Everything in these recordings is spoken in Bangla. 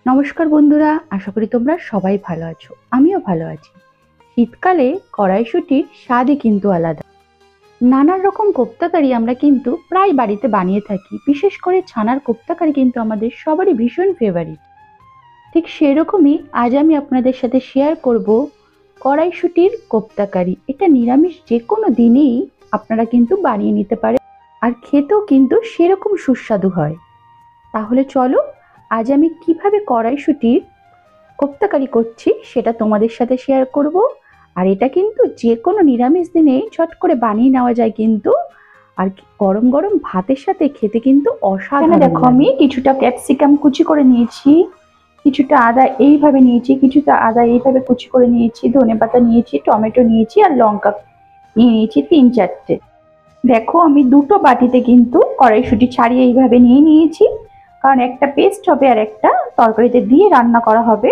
নমস্কার বন্ধুরা, আশা করি তোমরা সবাই ভালো আছো। আমিও ভালো আছি। শীতকালে কড়াইশুঁটির স্বাদই কিন্তু আলাদা। নানান রকম কোপ্তাকারি আমরা কিন্তু প্রায় বাড়িতে বানিয়ে থাকি। বিশেষ করে ছানার কোপ্তাকারি কিন্তু আমাদের সবারই ভীষণ ফেভারিট। ঠিক সেরকমই আজ আমি আপনাদের সাথে শেয়ার করব কড়াইশুঁটির কোপ্তাকারি। এটা নিরামিষ যে কোনো দিনেই আপনারা কিন্তু বানিয়ে নিতে পারেন, আর খেতেও কিন্তু সেরকম সুস্বাদু হয়। তাহলে চলো, আজ আমি কিভাবে কড়াইশুঁটির কোপ্তাকারি করছি সেটা তোমাদের সাথে শেয়ার করব। আর এটা কিন্তু যে কোনো নিরামিষ দিনে ঝট করে বানিয়ে নেওয়া যায় কিন্তু, আর গরম গরম ভাতের সাথে খেতে কিন্তু অসাধারণ। দেখো, আমি কিছুটা ক্যাপসিকাম কুচি করে নিয়েছি, কিছুটা আদা এইভাবে নিয়েছি, কিছুটা আদা এইভাবে কুচি করে নিয়েছি, ধনেপাতা নিয়েছি, টমেটো নিয়েছি, আর লঙ্কা নিয়ে নিয়েছি 3-4টে। দেখো, আমি দুটো বাটিতে কিন্তু কড়াইশুঁটি ছাড়িয়ে এইভাবে নিয়ে নিয়েছি, কারণ একটা পেস্ট হবে আর একটা তরকারিতে দিয়ে রান্না করা হবে।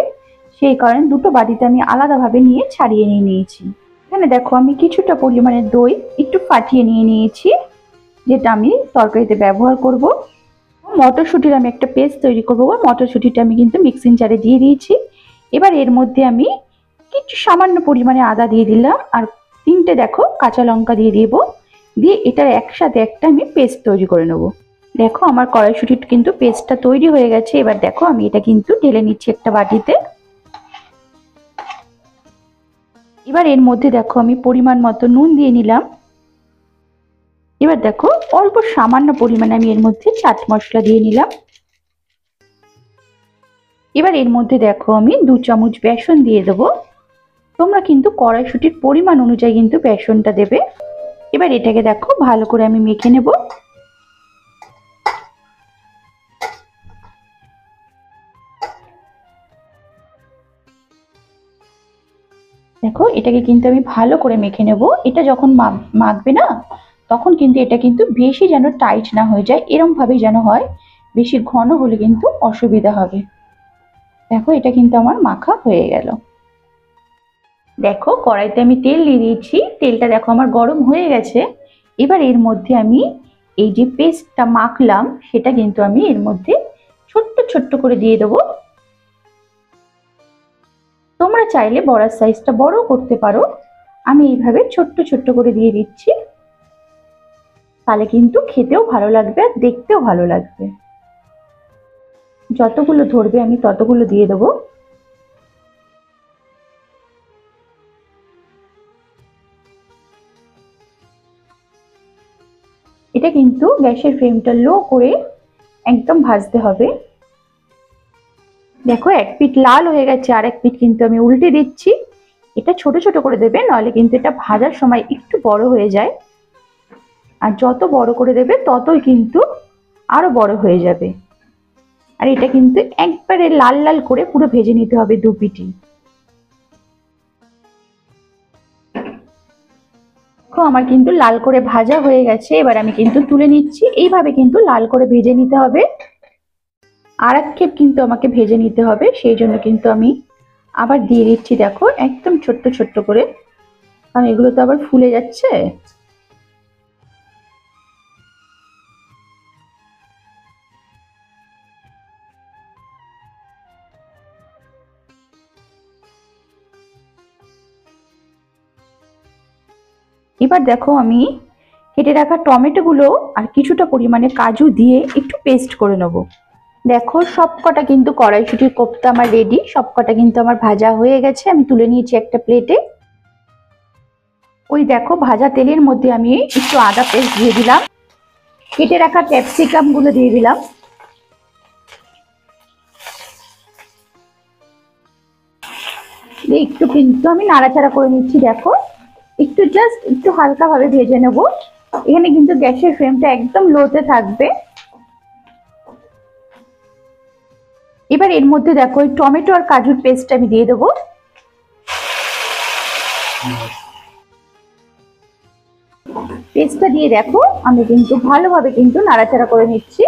সেই কারণে দুটো বাটিতে আমি আলাদাভাবে নিয়ে ছাড়িয়ে নিয়ে নিয়েছি। এখানে দেখো, আমি কিছুটা পরিমাণে দই একটু ফাটিয়ে নিয়ে নিয়েছি, যেটা আমি তরকারিতে ব্যবহার করব। মটরশুঁটির আমি একটা পেস্ট তৈরি করবো। মটরশুঁটিটা আমি কিন্তু মিক্সিং জারে দিয়ে দিয়েছি। এবার এর মধ্যে আমি কিছু সামান্য পরিমাণে আদা দিয়ে দিলাম, আর 3টে দেখো কাঁচা লঙ্কা দিয়ে দিব। দিয়ে এটার একসাথে একটা আমি পেস্ট তৈরি করে নেব। দেখো, আমার কড়াইশুঁটির কিন্তু পেস্টটা তৈরি হয়ে গেছে। এবার দেখো, আমি এটা কিন্তু ঢেলে নিচ্ছি একটা বাটিতে। এবার এর মধ্যে দেখো, আমি পরিমাণ মতো নুন দিয়ে নিলাম। এবার দেখো, অল্প সামান্য পরিমাণে আমি এর মধ্যে চাট মশলা দিয়ে নিলাম। এবার এর মধ্যে দেখো, আমি 2 চামচ বেসন দিয়ে দেবো। তোমরা কিন্তু কড়াইশুঁটির পরিমাণ অনুযায়ী কিন্তু বেসনটা দেবে। এবার এটাকে দেখো ভালো করে আমি মেখে নেব। দেখো, এটাকে কিন্তু আমি ভালো করে মেখে নেব। এটা যখন মাখবে না, তখন কিন্তু এটা কিন্তু বেশি যেন টাইট না হয়ে যায়, এরম ভাবেই যেন হয়। বেশি ঘন হলে কিন্তু অসুবিধা হবে। দেখো, এটা কিন্তু আমার মাখা হয়ে গেল। দেখো, কড়াইতে আমি তেল দিয়ে দিয়েছি। তেলটা দেখো আমার গরম হয়ে গেছে। এবার এর মধ্যে আমি এই যে পেস্টটা মাখলাম সেটা কিন্তু আমি এর মধ্যে ছোট্ট ছোট্ট করে দিয়ে দেবো। তোমরা চাইলে বড়ার সাইজটা বড় করতে পারো। আমি এইভাবে ছোট্ট ছোট্ট করে দিয়ে দিচ্ছি, তাহলে কিন্তু খেতেও ভালো লাগবে আর দেখতেও ভালো লাগবে। যতগুলো ধরবে আমি ততগুলো দিয়ে দেবো। এটা কিন্তু গ্যাসের ফ্লেমটা লো করে একদম ভাজতে হবে। দেখো, এক পিঠ লাল হয়ে গেছে, আর এক পিঠ কিন্তু আমি উল্টে দিচ্ছি। এটা ছোট ছোট করে দেবে, নাহলে কিন্তু এটা ভাজার সময় একটু বড় হয়ে যায়। আর যত বড় করে দেবে ততই কিন্তু আরো বড় হয়ে যাবে। আর এটা কিন্তু একবারে লাল লাল করে পুরো ভেজে নিতে হবে দু পিঠই। দেখো, আমার কিন্তু লাল করে ভাজা হয়ে গেছে। এবার আমি কিন্তু তুলে নিচ্ছি। এইভাবে কিন্তু লাল করে ভেজে নিতে হবে। আর এক ক্ষেপ কিন্তু আমাকে ভেজে নিতে হবে, সেই জন্য কিন্তু আমি আবার দিয়ে দিচ্ছি। দেখো, একদম ছোট্ট ছোট্ট করে, কারণ এগুলো তো আবার ফুলে যাচ্ছে। এবার দেখো, আমি কেটে রাখা টমেটো গুলো আর কিছুটা পরিমাণে কাজু দিয়ে একটু পেস্ট করে নেব। দেখো, সবকটা কিন্তু কড়াইশুঁটির কোপ্তা আমার রেডি। সবকটা কিন্তু আমার ভাজা হয়ে গেছে। আমি তুলে নিয়েছি একটা প্লেটে। ওই দেখো, ভাজা তেলের মধ্যে আমি একটু আদা পেস্ট দিয়ে দিলাম, কেটে রাখা ক্যাপসিকাম গুলো দিয়ে দিলাম। একটু কিন্তু আমি নাড়াচাড়া করে নিচ্ছি। দেখো, একটু জাস্ট একটু হালকা ভাবে ভেজে নেব। এখানে কিন্তু গ্যাসের ফ্লেমটা একদম লোতে থাকবে। এবার এর মধ্যে দেখো, ওই টমেটো আর কাজুর পেস্ট আমি দিয়ে দেবো। পেস্টটা দিয়ে দেখো, আমি কিন্তু ভালোভাবে কিন্তু নাড়াচাড়া করে নিচ্ছি।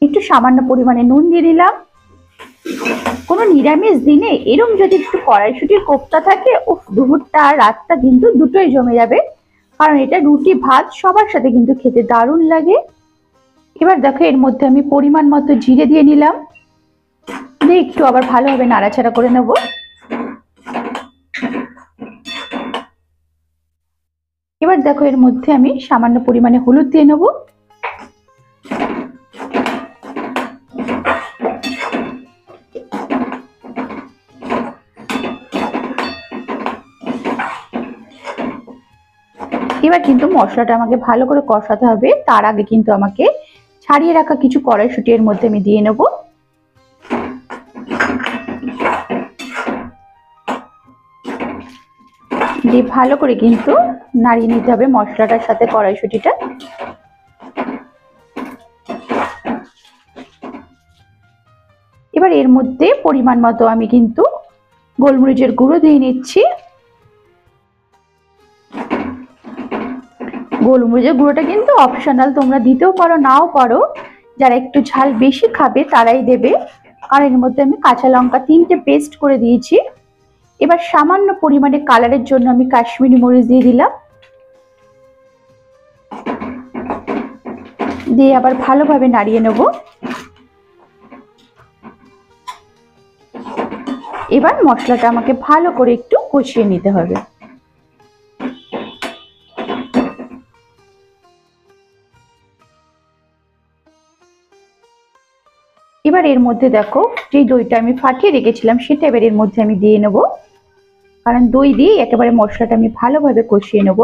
একটু সামান্য পরিমাণে নুন দিয়ে দিলাম। কোনো নিরামিষ দিনে এরকম যদি একটু কড়াইশুঁটির কোপ্তা থাকে, দুপুরটা আর রাতটা কিন্তু দুটোই জমে যাবে। কারণ এটা রুটি ভাত সবার সাথে কিন্তু খেতে দারুণ লাগে। এবার দেখো এর মধ্যে আমি পরিমাণ মতো জিরে দিয়ে নিলাম, দিয়ে একটু আবার ভালোভাবে নাড়াচাড়া করে নেব। এবার দেখো এর মধ্যে আমি সামান্য পরিমাণে হলুদ দিয়ে নেব। এবার কিন্তু মশলাটা আমাকে ভালো করে কষাতে হবে। তার আগে কিন্তু আমাকে ছাড়িয়ে রাখা কিছু কড়াইশুঁটি এর মধ্যে আমি দিয়ে নেব। দিয়ে ভালো করে কিন্তু নাড়িয়ে নিতে হবে মশলাটার সাথে কড়াইশুঁটিটা। এবার এর মধ্যে পরিমাণ মতো আমি কিন্তু গোলমরিচের গুঁড়ো দিয়ে নিচ্ছি। গোলমরিচের গুঁড়োটা কিন্তু অপশনাল, তোমরা দিতেও পারো নাও পারো। যারা একটু ঝাল বেশি খাবে তারাই দেবে। আর এর মধ্যে আমি কাঁচা লঙ্কা 3টে পেস্ট করে দিয়েছি। এবার সামান্য পরিমাণে কালারের জন্য আমি কাশ্মীরি মরিচ দিয়ে দিলাম, দিয়ে আবার ভালোভাবে নাড়িয়ে নেব। এবার মশলাটা আমাকে ভালো করে একটু কষিয়ে নিতে হবে। এবার এর মধ্যে দেখো যে দইটা আমি ফাটিয়ে রেখেছিলাম সেটা এবার এর মধ্যে আমি দিয়ে নেব, কারণ দই দিয়ে একেবারে মশলাটা আমি ভালোভাবে কষিয়ে নেব।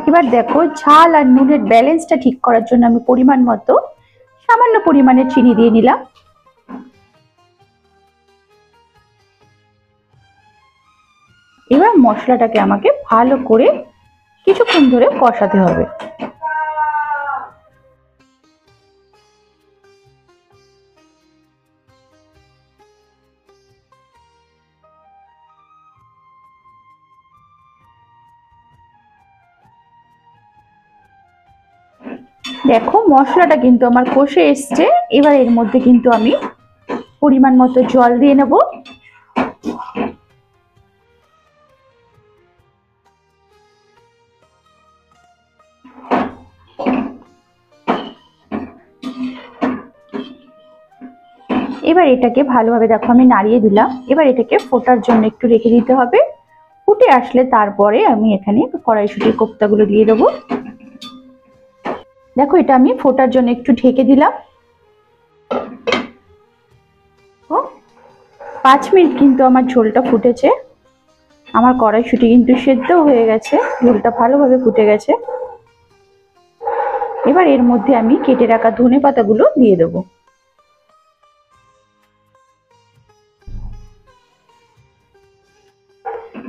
এবার দেখো ঝাল আর নুনের ব্যালেন্সটা ঠিক করার জন্য আমি পরিমাণ মতো সামান্য পরিমাণে চিনি দিয়ে নিলাম। এবার মশলাটাকে আমাকে ভালো করে কিছুক্ষণ ধরে কষাতে হবে। দেখো মশলাটা কিন্তু আমার কষে এসছে। এবার এর মধ্যে কিন্তু আমি পরিমাণ মতো জল দিয়ে নেব। এবার এটাকে ভালোভাবে দেখো আমি নাড়িয়ে দিলাম। এবার এটাকে ফোটার জন্য একটু রেখে দিতে হবে। ফুটে আসলে তারপরে আমি এখানে কড়াইশুঁটির কোপ্তাগুলো দিয়ে দেবো। দেখো এটা আমি ফোটার জন্য একটু ঢেকে দিলাম। 5 মিনিট কিন্তু আমার ঝোলটা ফুটেছে। আমার কড়াইশুঁটি কিন্তু সেদ্ধও হয়ে গেছে, ঝোলটা ভালোভাবে ফুটে গেছে। এবার এর মধ্যে আমি কেটে রাখা ধনেপাতাগুলো দিয়ে দেবো।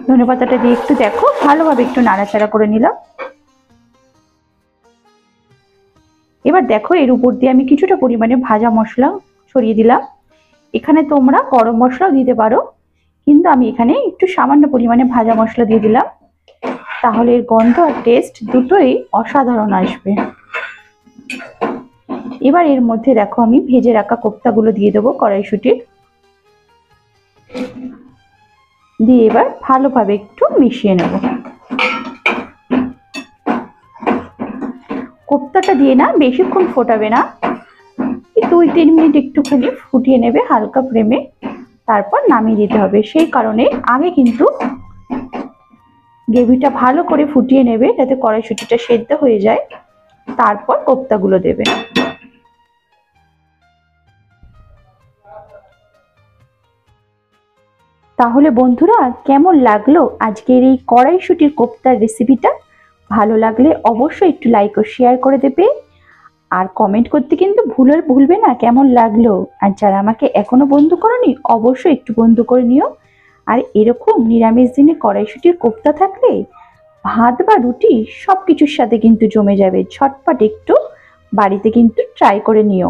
ধনেপাতাটা দিয়ে একটু দেখো ভালোভাবে একটু নাড়াচাড়া করে নিলাম। এবার দেখো এর উপর দিয়ে আমি কিছুটা পরিমাণে ভাজা মশলা ছড়িয়ে দিলাম। এখানে তোমরা গরম মশলাও দিতে পারো, কিন্তু আমি এখানে একটু সামান্য পরিমাণে ভাজা মশলা দিয়ে দিলাম। তাহলে এর গন্ধ আর টেস্ট দুটোই অসাধারণ আসবে। এবার এর মধ্যে দেখো আমি ভেজে রাখা কোপ্তাগুলো দিয়ে দেবো কড়াইশুঁটির, দিয়ে এবার ভালোভাবে একটু মিশিয়ে নেব। কোপ্তাটা দিয়ে না বেশিক্ষণ ফোটাবে না, 2-3 মিনিট একটুখানি ফুটিয়ে নেবে হালকা ফ্লেমে, তারপর নামিয়ে দিতে হবে। সেই কারণে আগে কিন্তু গ্রেভিটা ভালো করে ফুটিয়ে নেবে যাতে কড়াইশুঁটিটা সেদ্ধ হয়ে যায়, তারপর কোপ্তাগুলো দেবে। তাহলে বন্ধুরা কেমন লাগলো আজকের এই কড়াইশুঁটির কোপ্তার রেসিপিটা? ভালো লাগলে অবশ্যই একটু লাইক ও শেয়ার করে দেবে, আর কমেন্ট করতে কিন্তু ভুলবে না কেমন লাগলো। আর যারা আমাকে এখনো বন্ধু করোনি অবশ্যই একটু বন্ধু করে নিও। আর এরকম নিরামিষ দিনে কড়াইশুঁটির কোপ্তা থাকলে ভাত বা রুটি সব কিছুর সাথে কিন্তু জমে যাবে। ঝটপট একটু বাড়িতে কিন্তু ট্রাই করে নিও।